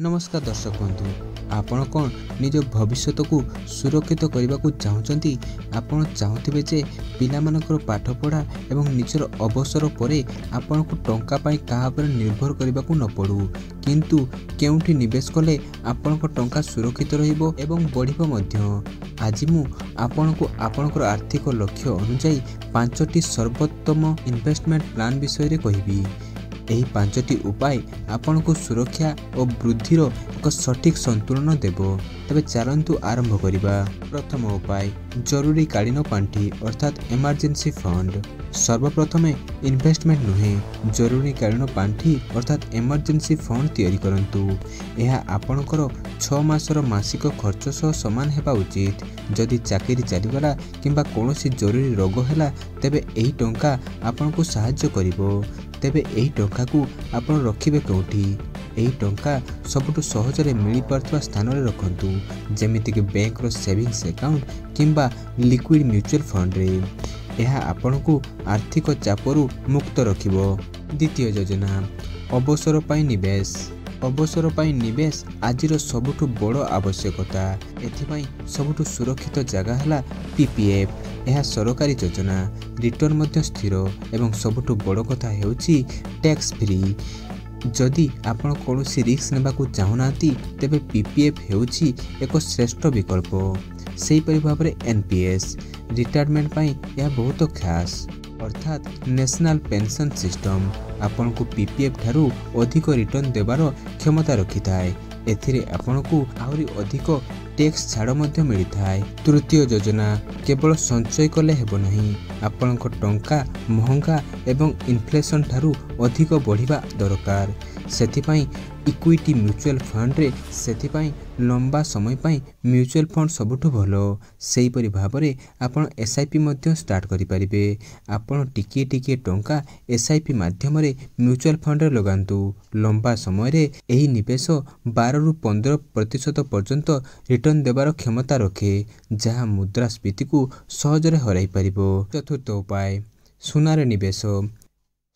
नमस्कार दर्शक बंधु आपण कौन निज भविष्य को सुरक्षित करने को चाहते आपण चाहते जे पिलामानकर पाठपढ़ा एवं निजर अवसर पर आपण को टंका पाई कहा पर निर्भर करने को न पड़ू किंतु केउठी निवेश कले आपण को टंका सुरक्षित रहिबो एवं बढ़िबो मध्य। आज मु आपण को आपणकर आर्थिक लक्ष्य अनुसार 5टी सर्वोत्तम इन्वेस्टमेंट प्लान विषय रे कहिबी। यही 5टी उपाय आपण को सुरक्षा और वृद्धिर एक सठिक संतुलन देबो। तबे चलंतु आरंभ करिबा। प्रथम उपाय जरूरी कालीन पांठी अर्थात इमरजेंसी फंड। सर्वप्रथमे इन्वेस्टमेंट नुहे जरूरी कालीन पांठी अर्थात इमरजेंसी फंड तैयारी करंतु। यह आपणकर 6 मासर मासिक खर्च सह समान हेबा उचित। जदि चाकरी चलीगला किंबा कोनोसी जरूरी रोग हैला तेबे एही टंका आपण को सहाय्य करिवो। तेबे एही टंका को आपण रखिबे कोठी? एही टंका सबुठु सहजरे मिली पारथवा स्थान रे रखंतु जेमिति कि बैंक रो सेविंग्स अकाउंट किंबा लिक्विड म्यूचुअल फंड रे। यह आपण को आर्थिक चापरू मुक्त रखिबो। द्वितीय योजना अवसर पाई निवेश। अवसर पाई निवेश आजिर सबुठु बड़ आवश्यकता। एथिपाई सबुठु सुरक्षित जगह हैला पीपीएफ। यह सरकारी योजना रिटर्न मध्य स्थिर एवं सबुठु बड़ कथा हेउची टैक्स फ्री। जदि आपण कोनोसी रिस्क नेबा को चाहुनाती तेबे पीपीएफ हेउची एक श्रेष्ठ विकल्प। सेही परि भाबरे एनपीएस रिटायरमेंट पाई यह बहुत खास अर्थात नेशनल पेंशन सिस्टम आपण को पीपीएफ ठारू अधिक रिटर्न देवार क्षमता रखी थाए। एथिरे आपण को आहुरी अधिक टैक्स छाड़ मध्य मिली थाए। तृतीय योजना केवल संचय कले हेबो नहीं आपणक टंका महंगा एवं इन्फ्लेशन ठारू अधिक बढ़िबा दरकार। सेथिपाई इक्विटी म्यूचुअल फंड रे सेथिपाई लंबा समय पाई म्यूचुअल फंड सबुठु भलो। सेही परि भाबरे आपण एसआईपी मध्य स्टार्ट करि परिबे। आपण टिके टिके टंका एसआईपी माध्यम रे म्यूचुअल फंड रे लगांतु। लंबा समय रे एही निवेश 12 रु 15% पर्यंत रिटर्न देवार क्षमता रखे जहाँ मुद्रास्फीति को सहजरे हराई परिबो। चतुर्थ उपाय सुनारे निवेश।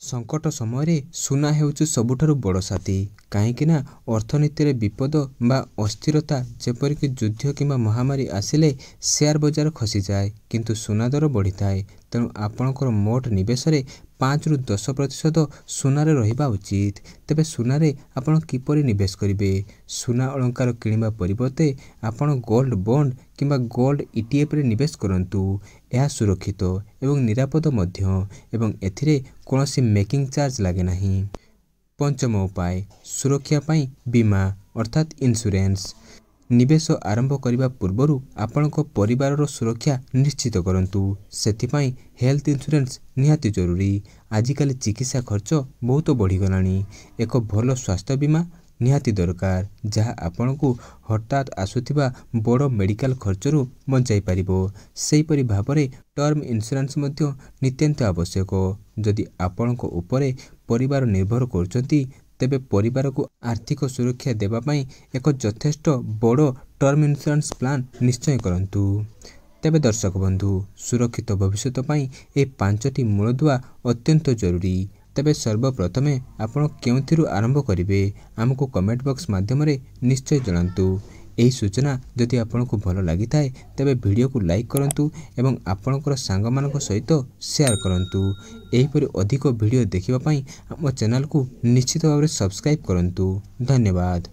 संकट समय रे सुना हेउछु सबुठारु बड़ साथी काहेकि ना अर्थनीति रे विपद बा अस्थिरता जेपरिक युद्ध किंबा महामारी आसिले शेयर बाजार खसी जाए किंतु सुना दर बढ़ी थाए। तेणु आपणकर मोट निवेश रे 5 रु 10% सुनारे रहिबा उचित। तेबे सुनारे आपण किपरि निवेश करिवे? सुना अलंकार किनिबा परिवर्ते आपण गोल्ड बॉन्ड किंबा गोल्ड ईटीएफ रे निवेश करंतु। यह सुरक्षित एवं निरापद मध्य एवं एथिरे कोनोसी मेकिंग चार्ज लागे नहीं। पंचम उपाय सुरक्षा पाई बीमा अर्थात इंश्योरेंस। निवेश आरंभ करने पूर्व आपणक परिवार सुरक्षा निश्चित करंतु। सेथिपाई हेल्थ इंश्योरेंस निहाती जरूरी। आजिकल चिकित्सा खर्च बहुत बढ़ीगलानी। एक भल स्वास्थ्य बीमा निहाती दरकार जहाँ आपण को हठात आसुथिबा बड़ मेडिकल खर्चरू बचाई पारिबो। सेही परि भाबरे टर्म इंश्योरेंस मध्य नित्यंत आवश्यक। जदि आपणक उपरे परिवार निर्भर करचंती तेबे परिवार को आर्थिक सुरक्षा देबा पाई एक यथेष्ट बड़ टर्म इंश्योरेंस प्लान निश्चय करंतु। तेबे दर्शक बंधु सुरक्षित भविष्य पाई ए 5टी मूलदुआ अत्यंत जरूरी। तेबे सर्वप्रथमे आपण केउथिरु आरंभ करिवे हमको कमेंट बॉक्स माध्यम रे निश्चय जणांतु। एही सूचना जदि आपनको भलो लागि थाए तेबे वीडियो को लाइक करंतु एवं आपणकर सांग मानक सहित शेयर करंतु। एही परि अधिक वीडियो देखिबा पाई हम चैनल को निश्चित भाव रे सब्सक्राइब करंतु। धन्यवाद।